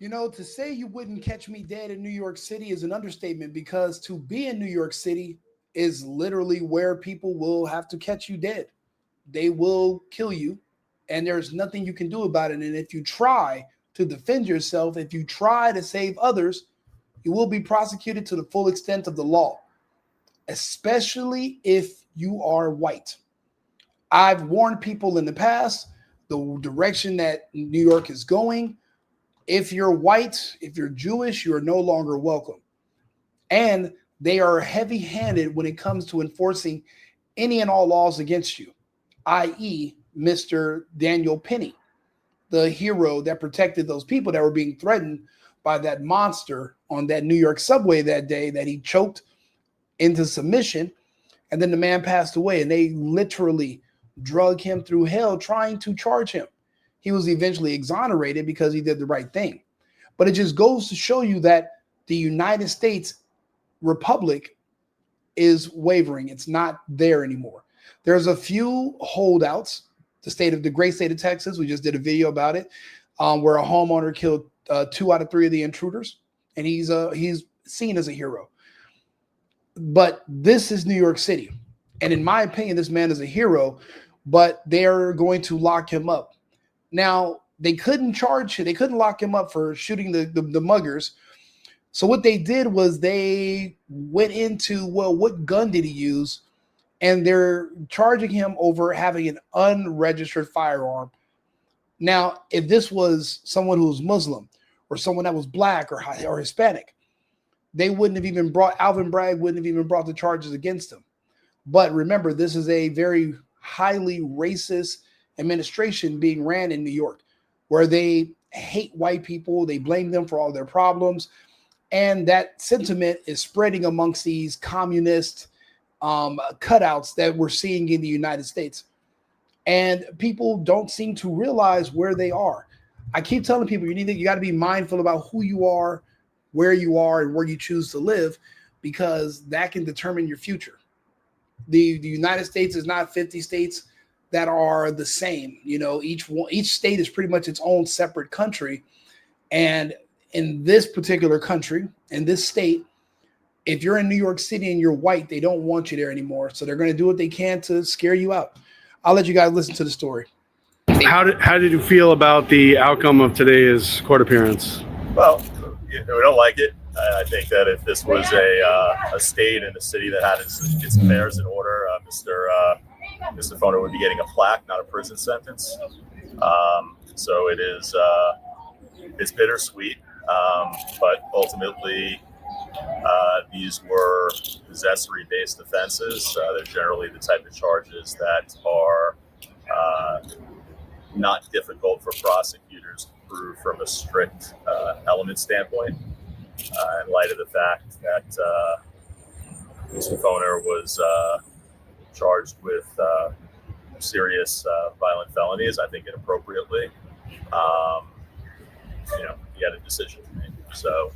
To say you wouldn't catch me dead in New York City is an understatement because to be in New York City is literally where people will have to catch you dead. They will kill you, and there's nothing you can do about it. And if you try to defend yourself, if you try to save others, you will be prosecuted to the full extent of the law, especially if you are white. I've warned people in the past the direction that New York is going. If you're white, if you're Jewish, you are no longer welcome. And they are heavy handed when it comes to enforcing any and all laws against you, i.e., Mr. Daniel Penny, the hero that protected those people that were being threatened by that monster on that New York subway that day that he choked into submission. And then the man passed away, and they literally drug him through hell trying to charge him. He was eventually exonerated because he did the right thing. But it just goes to show you that the United States Republic is wavering. It's not there anymore. There's a few holdouts. The great state of Texas, we just did a video about it, where a homeowner killed 2 out of 3 of the intruders, and he's seen as a hero. But this is New York City. And in my opinion, this man is a hero, but they're going to lock him up. Now, they couldn't charge him. They couldn't lock him up for shooting the muggers. So what they did was they went into, well, what gun did he use? And they're charging him over having an unregistered firearm. Now, if this was someone who was Muslim or someone that was black or Hispanic, they wouldn't have even Alvin Bragg wouldn't have even brought the charges against him. But remember, this is a very highly racist administration being ran in New York, where they hate white people. They blame them for all their problems. And that sentiment is spreading amongst these communist cutouts that we're seeing in the United States. And people don't seem to realize where they are. I keep telling people you got to be mindful about who you are, where you are, and where you choose to live, because that can determine your future. The United States is not 50 states that are the same. Each state is pretty much its own separate country. And in this particular country, in this state, if you're in New York City and you're white, they don't want you there anymore. So they're going to do what they can to scare you out. I'll let you guys listen to the story. How did you feel about the outcome of today's court appearance? Well, we don't like it. I think that if this was a state and a city that had its affairs in order, Mr. Foehner would be getting a plaque, not a prison sentence. So it is it's bittersweet, but ultimately these were possessory-based offenses. They're generally the type of charges that are not difficult for prosecutors to prove from a strict element standpoint. In light of the fact that Mr. Foehner was charged with serious violent felonies, I think inappropriately, he had a decision to make. So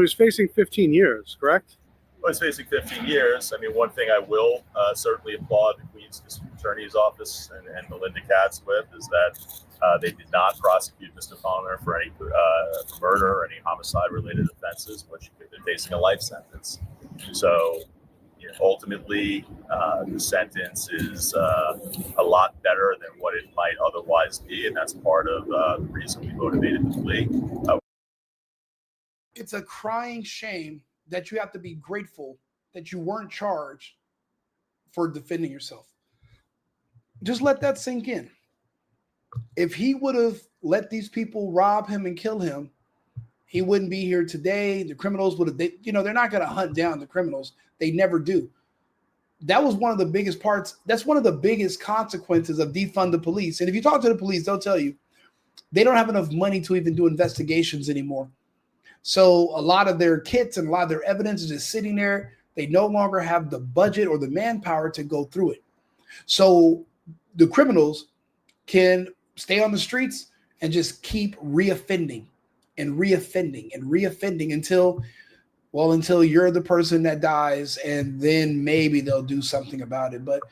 he's facing 15 years, correct? Well, he's facing 15 years. I mean, one thing I will certainly applaud the Queen's District Attorney's Office and Melinda Katz with is that they did not prosecute Mr. Foehner for any murder or any homicide-related offenses, which he could be facing a life sentence. So ultimately, the sentence is a lot better than what it might otherwise be, and that's part of the reason we motivated the plea. It's a crying shame that you have to be grateful that you weren't charged for defending yourself. Just let that sink in. If he would have let these people rob him and kill him, he wouldn't be here today. The criminals would have, they're not going to hunt down the criminals. They never do. That was one of the biggest parts. That's one of the biggest consequences of defund the police. And if you talk to the police, they'll tell you they don't have enough money to even do investigations anymore. So a lot of their kits and a lot of their evidence is just sitting there. They no longer have the budget or the manpower to go through it. So the criminals can stay on the streets and just keep reoffending and reoffending and reoffending until you're the person that dies, and then maybe they'll do something about it. But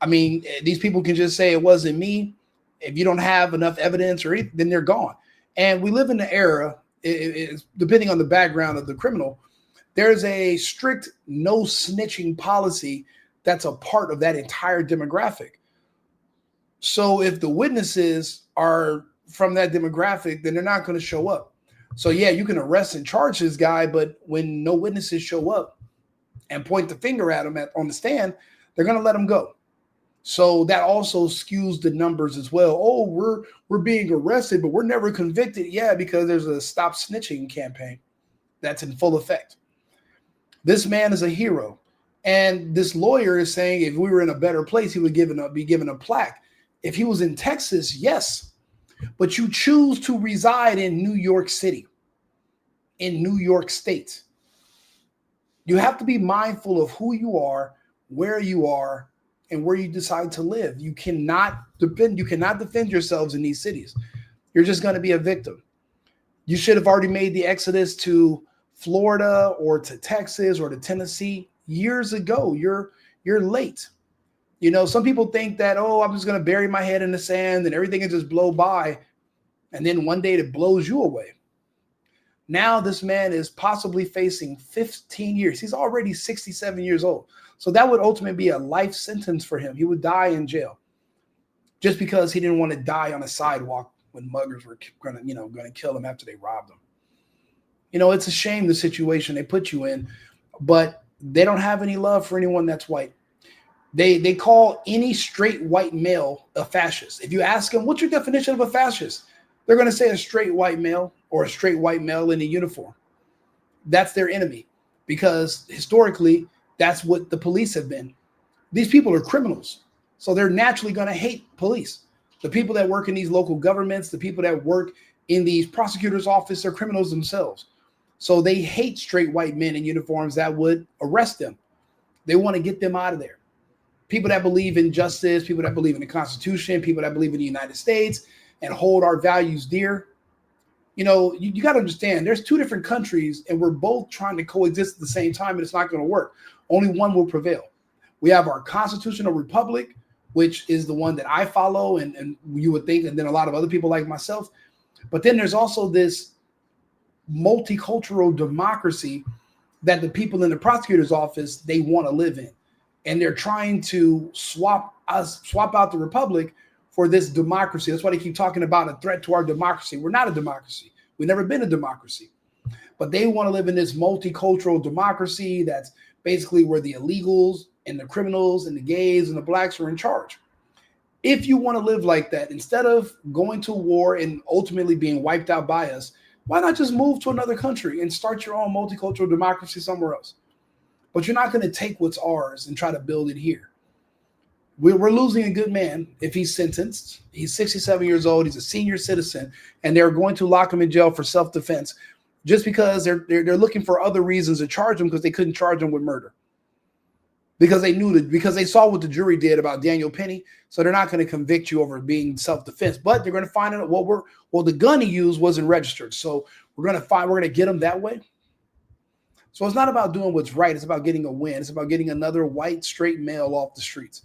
I mean, these people can just say it wasn't me. If you don't have enough evidence then they're gone. And we live in an era depending on the background of the criminal, there's a strict no snitching policy that's a part of that entire demographic. So if the witnesses are from that demographic, then they're not going to show up. So yeah, you can arrest and charge this guy, but when no witnesses show up and point the finger at him on the stand, they're going to let him go. So that also skews the numbers as well. Oh, we're being arrested, but we're never convicted. Yeah, because there's a stop snitching campaign that's in full effect. This man is a hero. And this lawyer is saying if we were in a better place, he would be given a plaque. If he was in Texas, yes. But you choose to reside in New York City, in New York State. You have to be mindful of who you are, where you are, and where you decide to live. You cannot defend yourselves in these cities. You're just going to be a victim. You should have already made the exodus to Florida or to Texas or to Tennessee years ago. You're late. You know, some people think that, oh, I'm just going to bury my head in the sand and everything can just blow by. And then one day it blows you away. Now this man is possibly facing 15 years. He's already 67 years old. So that would ultimately be a life sentence for him. He would die in jail just because he didn't want to die on a sidewalk when muggers were going to kill him after they robbed him. You know, it's a shame the situation they put you in, but they don't have any love for anyone that's white. They call any straight white male a fascist. If you ask them, what's your definition of a fascist? They're going to say a straight white male or a straight white male in a uniform. That's their enemy because historically, that's what the police have been. These people are criminals. So they're naturally going to hate police. The people that work in these local governments, the people that work in these prosecutors' office are criminals themselves. So they hate straight white men in uniforms that would arrest them. They want to get them out of there. People that believe in justice, people that believe in the Constitution, people that believe in the United States and hold our values dear. You know, you got to understand there's two different countries and we're both trying to coexist at the same time and it's not going to work. Only one will prevail. We have our constitutional republic, which is the one that I follow and you would think, and then a lot of other people like myself. But then there's also this multicultural democracy that the people in the prosecutor's office, they want to live in. And they're trying to swap out the republic for this democracy. That's why they keep talking about a threat to our democracy. We're not a democracy. We've never been a democracy. But they want to live in this multicultural democracy that's basically where the illegals and the criminals and the gays and the blacks are in charge. If you want to live like that, instead of going to war and ultimately being wiped out by us, why not just move to another country and start your own multicultural democracy somewhere else? But you're not going to take what's ours and try to build it here. We're losing a good man if he's sentenced. He's 67 years old. He's a senior citizen, and they're going to lock him in jail for self-defense just because they're looking for other reasons to charge him because they couldn't charge him with murder. Because they saw what the jury did about Daniel Penny, so they're not going to convict you over being self-defense. But they're going to find out the gun he used wasn't registered, so we're going to get him that way. So it's not about doing what's right. It's about getting a win. It's about getting another white straight male off the streets.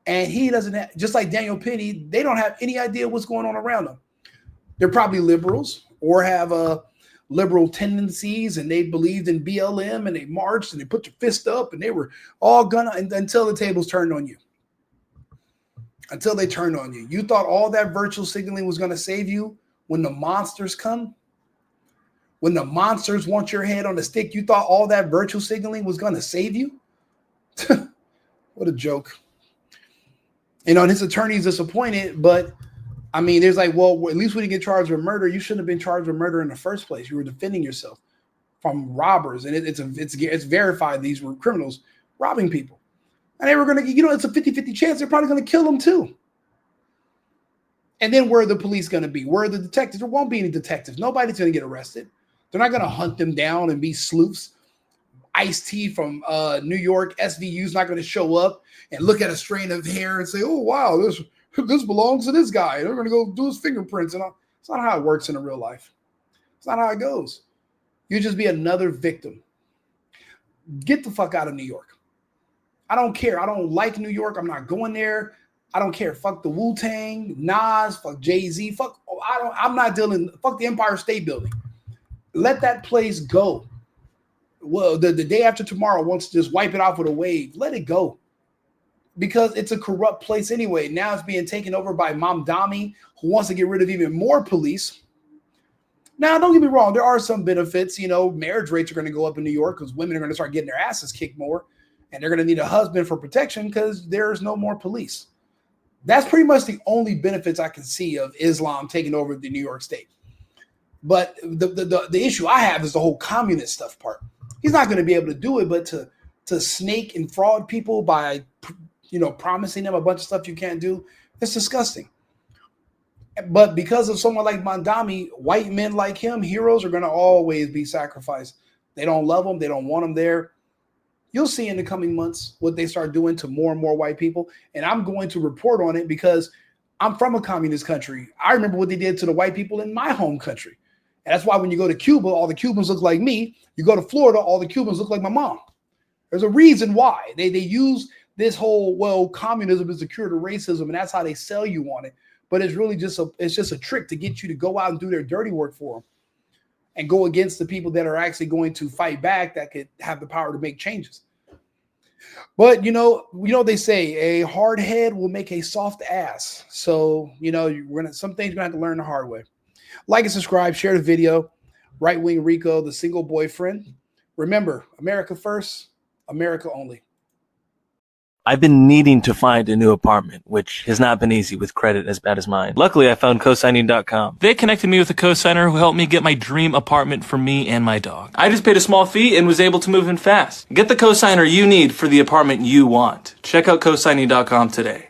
And he doesn't have, just like Daniel Penny, they don't have any idea what's going on around them. They're probably liberals or have liberal tendencies, and they believed in BLM and they marched and they put their fist up and they were all gonna until the tables turned on you. Until they turned on you. You thought all that virtual signaling was going to save you when the monsters come? When the monsters want your head on the stick, you thought all that virtual signaling was going to save you? What a joke. You know, and his attorney's disappointed, but I mean, there's like, well, at least when you get charged with murder, you shouldn't have been charged with murder in the first place. You were defending yourself from robbers, and it's verified these were criminals robbing people. And they were going to, it's a 50-50 chance they're probably going to kill them too. And then where are the police going to be? Where are the detectives? There won't be any detectives. Nobody's going to get arrested. They're not going to hunt them down and be sleuths. Ice-T from New York, SVU's not going to show up and look at a strand of hair and say, oh, wow, this belongs to this guy. They're going to go do his fingerprints. And all. It's not how it works in real life. It's not how it goes. You just be another victim. Get the fuck out of New York. I don't care. I don't like New York. I'm not going there. I don't care. Fuck the Wu-Tang, Nas, fuck Jay-Z. Fuck the Empire State Building. let that place go. Well, the day after tomorrow wants to just wipe it off with a wave. Let it go. Because it's a corrupt place anyway. Now it's being taken over by Mamdani, who wants to get rid of even more police. Now, don't get me wrong. There are some benefits. You know, marriage rates are going to go up in New York because women are going to start getting their asses kicked more. And they're going to need a husband for protection because there's no more police. That's pretty much the only benefits I can see of Islam taking over the New York state. But the issue I have is the whole communist stuff part. He's not going to be able to do it, but to snake and fraud people by, you know, promising them a bunch of stuff you can't do, it's disgusting. But because of someone like Mamdani, white men like him, heroes, are going to always be sacrificed. They don't love them. They don't want them there. You'll see in the coming months what they start doing to more and more white people. And I'm going to report on it because I'm from a communist country. I remember what they did to the white people in my home country. And that's why when you go to Cuba, all the Cubans look like me. You go to Florida, all the Cubans look like my mom. There's a reason why. They use this whole, well, communism is the cure to racism, and that's how they sell you on it. But it's really just a trick to get you to go out and do their dirty work for them and go against the people that are actually going to fight back, that could have the power to make changes. But, you know, they say a hard head will make a soft ass. So, you know, some things you're going to have to learn the hard way. Like and subscribe, share the video. Right Wing Rico, the single boyfriend. Remember, America first, America only. I've been needing to find a new apartment, which has not been easy with credit as bad as mine. Luckily, I found cosigning.com. They connected me with a cosigner who helped me get my dream apartment for me and my dog. I just paid a small fee and was able to move in fast. Get the cosigner you need for the apartment you want. Check out cosigning.com today.